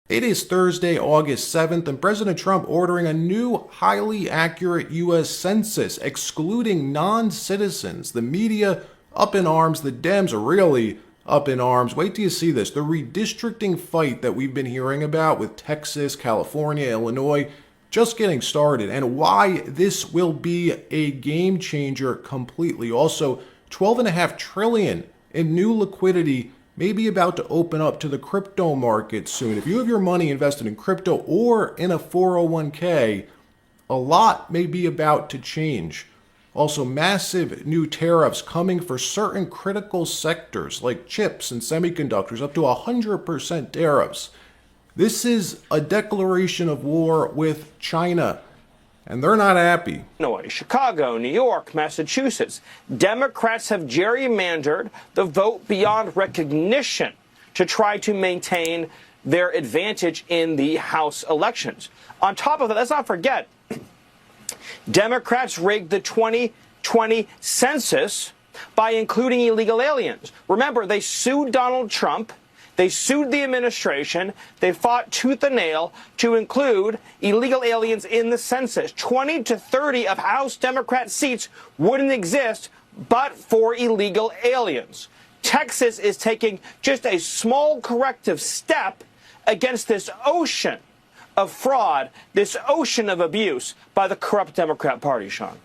It is Thursday, August 7th, and President Trump ordering a new, highly accurate U.S. census, excluding non-citizens. The media up in arms. The Dems are really up in arms. Wait till you see this. The redistricting fight that we've been hearing about with Texas, California, Illinois, just getting started, and why this will be a game changer completely. Also, $12.5 trillion in new liquidity may be about to open up to the crypto market soon. If you have your money invested in crypto or in a 401k, a lot may be about to change. Also, massive new tariffs coming for certain critical sectors like chips and semiconductors, up to 100% tariffs. This is a declaration of war with China, and they're not happy. Illinois, Chicago, New York, Massachusetts. Democrats have gerrymandered the vote beyond recognition to try to maintain their advantage in the House elections. On top of that, let's not forget, Democrats rigged the 2020 census by including illegal aliens. Remember, they sued Donald Trump. They sued the administration. They fought tooth and nail to include illegal aliens in the census. 20 to 30 of House Democrat seats wouldn't exist but for illegal aliens. Texas is taking just a small corrective step against this ocean of fraud, this ocean of abuse by the corrupt Democrat Party, Sean.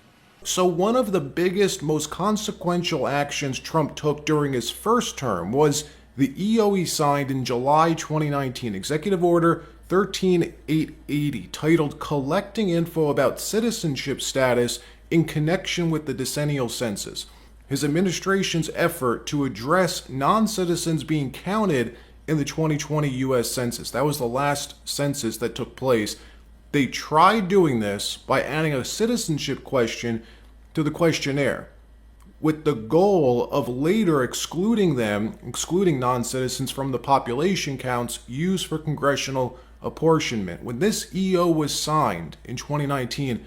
So one of the biggest, most consequential actions Trump took during his first term was the EO he signed in July 2019, Executive Order 13880, titled Collecting Info About Citizenship Status in Connection with the Decennial Census. His administration's effort to address non-citizens being counted in the 2020 U.S. Census. That was the last census that took place. They tried doing this by adding a citizenship question to the questionnaire, with the goal of later excluding non-citizens from the population counts used for congressional apportionment. When this EO was signed in 2019,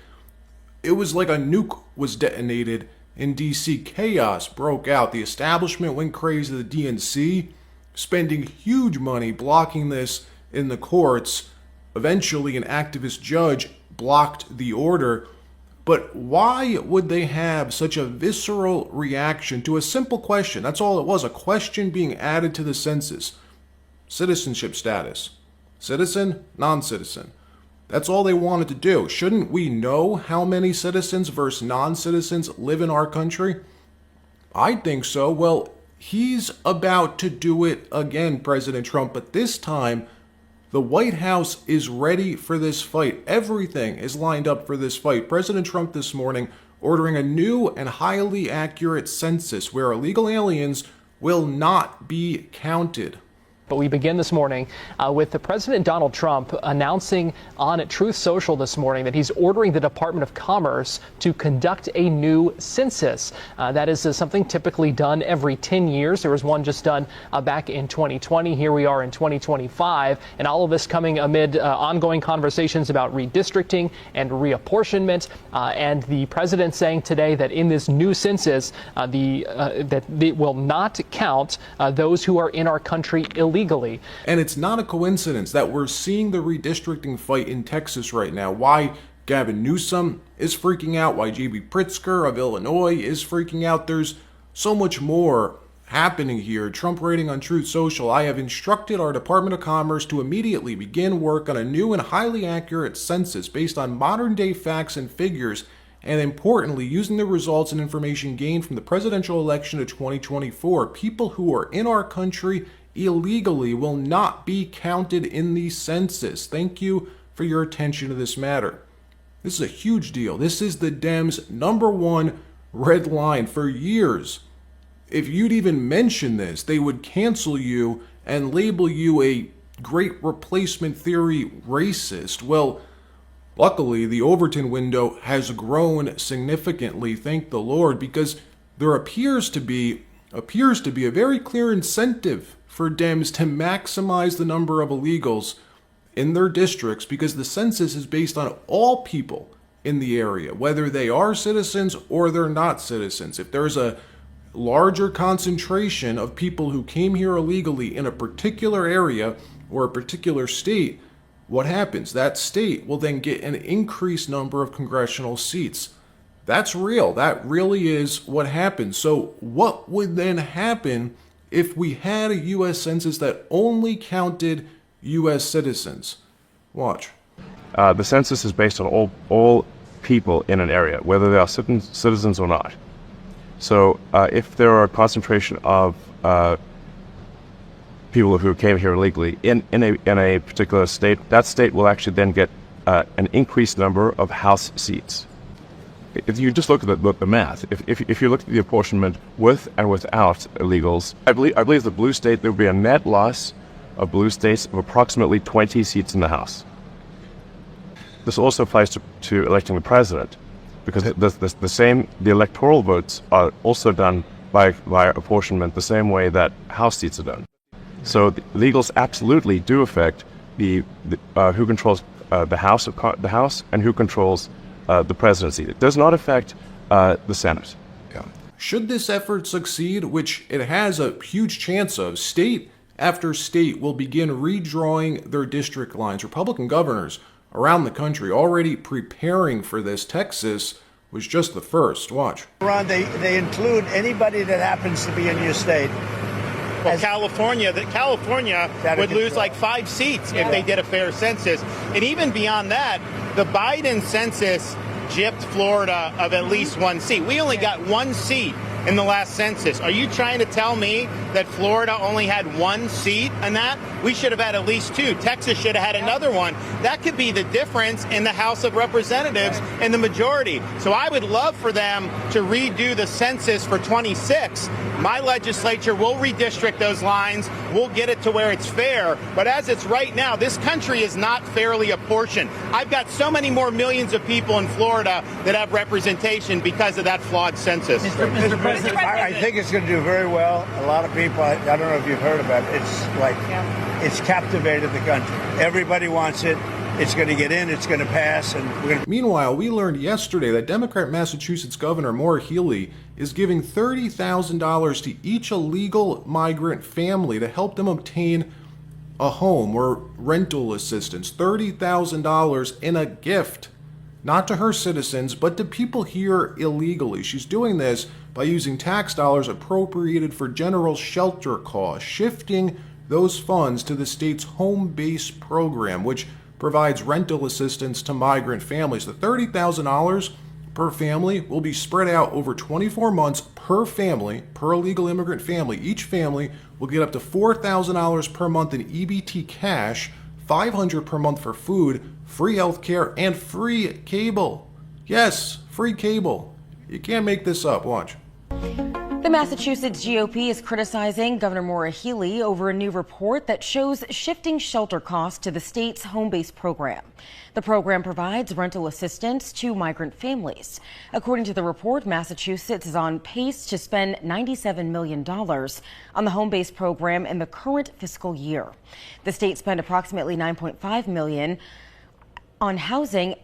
it was like a nuke was detonated in D.C. Chaos broke out. The establishment went crazy. The DNC spending huge money blocking this in the courts. Eventually, an activist judge blocked the order. But why would they have such a visceral reaction to a simple question? That's all it was, a question being added to the census. Citizenship status. Citizen, non-citizen. That's all they wanted to do. Shouldn't we know how many citizens versus non-citizens live in our country? I think so. Well, he's about to do it again, President Trump, but this time the White House is ready for this fight. Everything is lined up for this fight. President Trump this morning ordering a new and highly accurate census where illegal aliens will not be counted. But we begin this morning with the President Donald Trump announcing on Truth Social this morning that he's ordering the Department of Commerce to conduct a new census. That is something typically done every 10 years. There was one just done back in 2020. Here we are in 2025. And all of this coming amid ongoing conversations about redistricting and reapportionment. And the president saying today that in this new census, that it will not count those who are in our country illegally. And it's not a coincidence that we're seeing the redistricting fight in Texas right now. Why Gavin Newsom is freaking out, why J.B. Pritzker of Illinois is freaking out. There's so much more happening here. Trump writing on Truth Social, I have instructed our Department of Commerce to immediately begin work on a new and highly accurate census based on modern day facts and figures, and importantly, using the results and information gained from the presidential election of 2024. People who are in our country illegally will not be counted in the census. Thank you for your attention to this matter. This is a huge deal. This is the Dems' number one red line for years. If you'd even mention this, they would cancel you and label you a great replacement theory racist. Well, luckily, the Overton window has grown significantly, thank the Lord, because there appears to be a very clear incentive for Dems to maximize the number of illegals in their districts, because the census is based on all people in the area, whether they are citizens or they're not citizens. If there's a larger concentration of people who came here illegally in a particular area, or a particular state, what happens? That state will then get an increased number of congressional seats. That's real. That really is what happens. So what would then happen if we had a U.S. census that only counted U.S. citizens? Watch. The census is based on all people in an area, whether they are citizens or not. So if there are a concentration of people who came here illegally in a particular state, that state will actually then get an increased number of House seats. If you just look at the math, if you look at the apportionment with and without illegals, I believe the blue state, there would be a net loss of blue states of approximately 20 seats in the House. This also applies to electing the president, because the electoral votes are also done by apportionment the same way that House seats are done. So the illegals absolutely do affect who controls the House and who controls the presidency. It does not affect the Senate. Yeah. Should this effort succeed, which it has a huge chance of, state after state will begin redrawing their district lines. Republican governors around the country already preparing for this. Texas was just the first. Watch. Ron, they include anybody that happens to be in your state. Well, California would lose like 5 seats if they did a fair census. And even beyond that, the Biden census gypped Florida of at least 1 seat. We only got 1 seat in the last census. Are you trying to tell me that Florida only had 1 seat in that? We should have had at least 2. Texas should have had another one. That could be the difference in the House of Representatives and the majority. So I would love for them to redo the census for 26. My legislature will redistrict those lines. We'll get it to where it's fair. But as it's right now, this country is not fairly apportioned. I've got so many more millions of people in Florida that have representation because of that flawed census. Mr. President, I think it's going to do very well. A lot of people, I don't know if you've heard about it, it's captivated the country. Everybody wants it. It's going to get in, it's going to pass. Meanwhile, we learned yesterday that Democrat Massachusetts Governor Maura Healey is giving $30,000 to each illegal migrant family to help them obtain a home or rental assistance. $30,000 in a gift, not to her citizens, but to people here illegally. She's doing this by using tax dollars appropriated for general shelter costs, shifting those funds to the state's home-based program, which provides rental assistance to migrant families. The $30,000 per family will be spread out over 24 months per family, per illegal immigrant family. Each family will get up to $4,000 per month in EBT cash, $500 per month for food, free health care, and free cable. Yes, free cable. You can't make this up. Watch. The Massachusetts GOP is criticizing Governor Maura Healey over a new report that shows shifting shelter costs to the state's home-based program. The program provides rental assistance to migrant families. According to the report, Massachusetts is on pace to spend $97 million on the home-based program in the current fiscal year. The state spent approximately $9.5 million on housing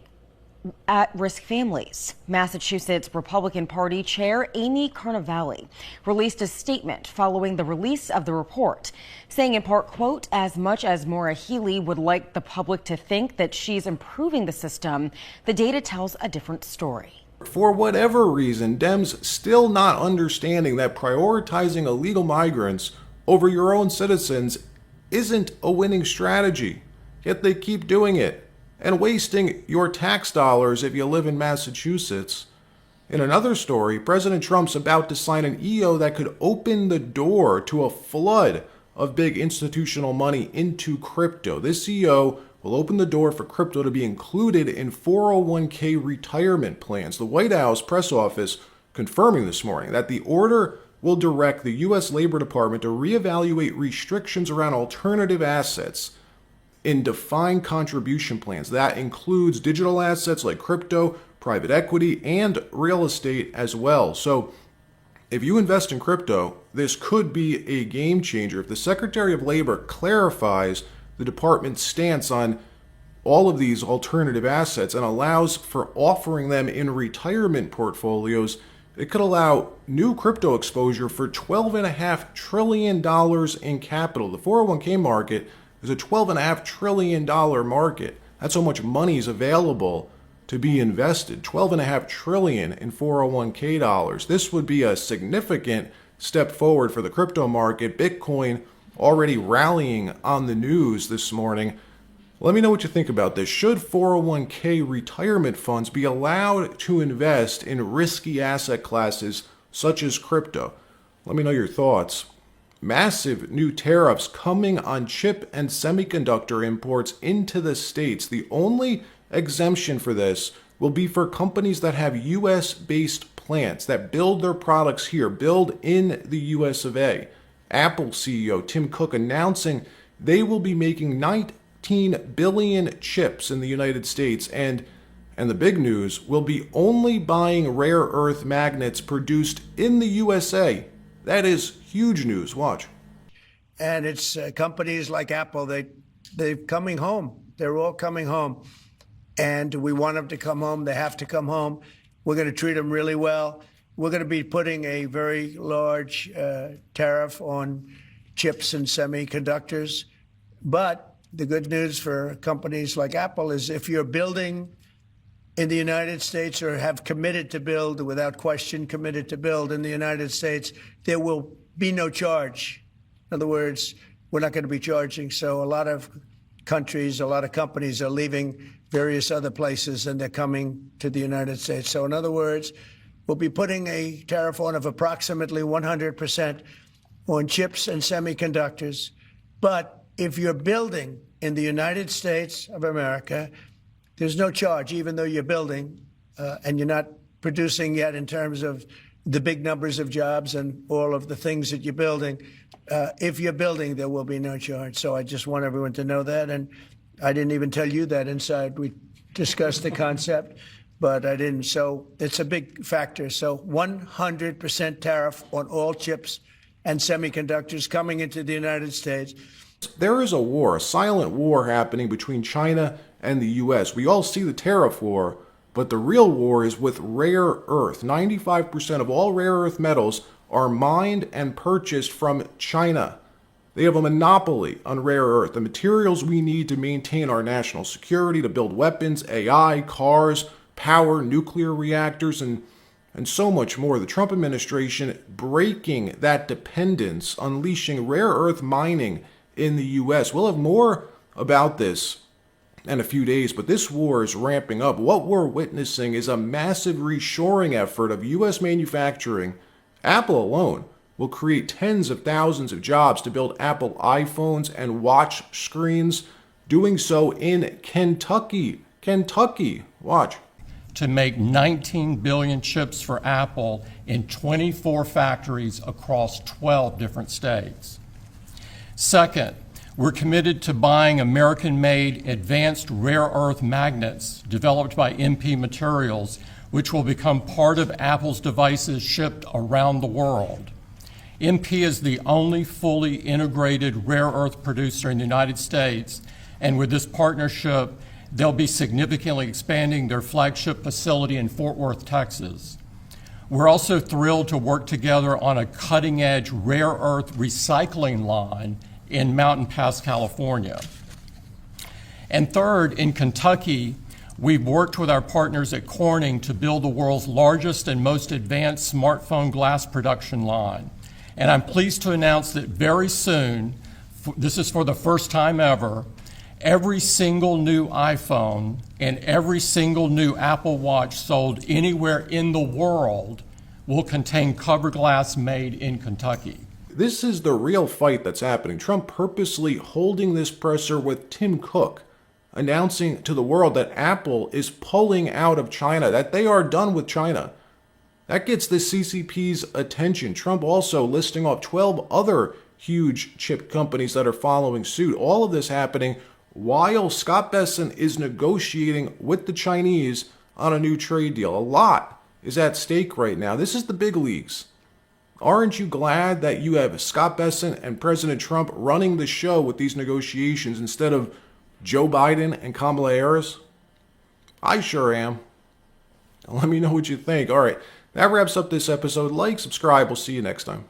at-risk families. Massachusetts Republican Party Chair Amy Carnevale released a statement following the release of the report, saying in part, quote, "As much as Maura Healey would like the public to think that she's improving the system, the data tells a different story." For whatever reason, Dems still not understanding that prioritizing illegal migrants over your own citizens isn't a winning strategy, yet they keep doing it and wasting your tax dollars if you live in Massachusetts. In another story, President Trump's about to sign an EO that could open the door to a flood of big institutional money into crypto. This EO will open the door for crypto to be included in 401k retirement plans. The White House press office confirming this morning that the order will direct the U.S. Labor Department to reevaluate restrictions around alternative assets in defined contribution plans. That includes digital assets like crypto, private equity, and real estate as well. So if you invest in crypto, this could be a game changer. If the Secretary of Labor clarifies the department's stance on all of these alternative assets and allows for offering them in retirement portfolios, it could allow new crypto exposure for $12.5 trillion in capital. The 401k market There's a $12.5 trillion market. That's how much money is available to be invested. $12.5 trillion in 401k dollars. This would be a significant step forward for the crypto market. Bitcoin already rallying on the news this morning. Let me know what you think about this. Should 401k retirement funds be allowed to invest in risky asset classes such as crypto? Let me know your thoughts. Massive new tariffs coming on chip and semiconductor imports into the States. The only exemption for this will be for companies that have U.S.-based plants that build their products here, build in the U.S. of A. Apple CEO Tim Cook announcing they will be making 19 billion chips in the United States, and the big news, will be only buying rare earth magnets produced in the USA. That is huge news. Watch. And it's companies like Apple, they're coming home. They're all coming home. And we want them to come home. They have to come home. We're going to treat them really well. We're going to be putting a very large tariff on chips and semiconductors. But the good news for companies like Apple is if you're building in the United States or have committed to build, without question committed to build in the United States, there will be no charge. In other words, we're not going to be charging. So a lot of countries, a lot of companies are leaving various other places and they're coming to the United States. So in other words, we'll be putting a tariff on of approximately 100% on chips and semiconductors. But if you're building in the United States of America, there's no charge, even though you're building and you're not producing yet in terms of the big numbers of jobs and all of the things that you're building. If you're building, there will be no charge. So I just want everyone to know that. And I didn't even tell you that inside. We discussed the concept, but I didn't. So it's a big factor. So 100% tariff on all chips and semiconductors coming into the United States. There is a war, a silent war happening between China and the U.S. We all see the tariff war, but the real war is with rare earth. 95% of all rare earth metals are mined and purchased from China. They have a monopoly on rare earth, the materials we need to maintain our national security, to build weapons, AI, cars, power, nuclear reactors, and so much more. The Trump administration breaking that dependence, unleashing rare earth mining in the U.S. We'll have more about this in a few days, but this war is ramping up. What we're witnessing is a massive reshoring effort of U.S. manufacturing. Apple alone will create tens of thousands of jobs to build Apple iPhones and watch screens, doing so in Kentucky. Kentucky, watch. To make 19 billion chips for Apple in 24 factories across 12 different states. Second, we're committed to buying American-made advanced rare earth magnets developed by MP Materials, which will become part of Apple's devices shipped around the world. MP is the only fully integrated rare earth producer in the United States, and with this partnership, they'll be significantly expanding their flagship facility in Fort Worth, Texas. We're also thrilled to work together on a cutting-edge rare earth recycling line in Mountain Pass, California. And third, in Kentucky, we've worked with our partners at Corning to build the world's largest and most advanced smartphone glass production line. And I'm pleased to announce that very soon, this is for the first time ever, every single new iPhone and every single new Apple Watch sold anywhere in the world will contain cover glass made in Kentucky. This is the real fight that's happening. Trump purposely holding this presser with Tim Cook, announcing to the world that Apple is pulling out of China, that they are done with China. That gets the CCP's attention. Trump also listing off 12 other huge chip companies that are following suit. All of this happening while Scott Bessent is negotiating with the Chinese on a new trade deal. A lot is at stake right now. This is the big leagues. Aren't you glad that you have Scott Bessent and President Trump running the show with these negotiations instead of Joe Biden and Kamala Harris? I sure am. Let me know what you think. All right, that wraps up this episode. Like, subscribe. We'll see you next time.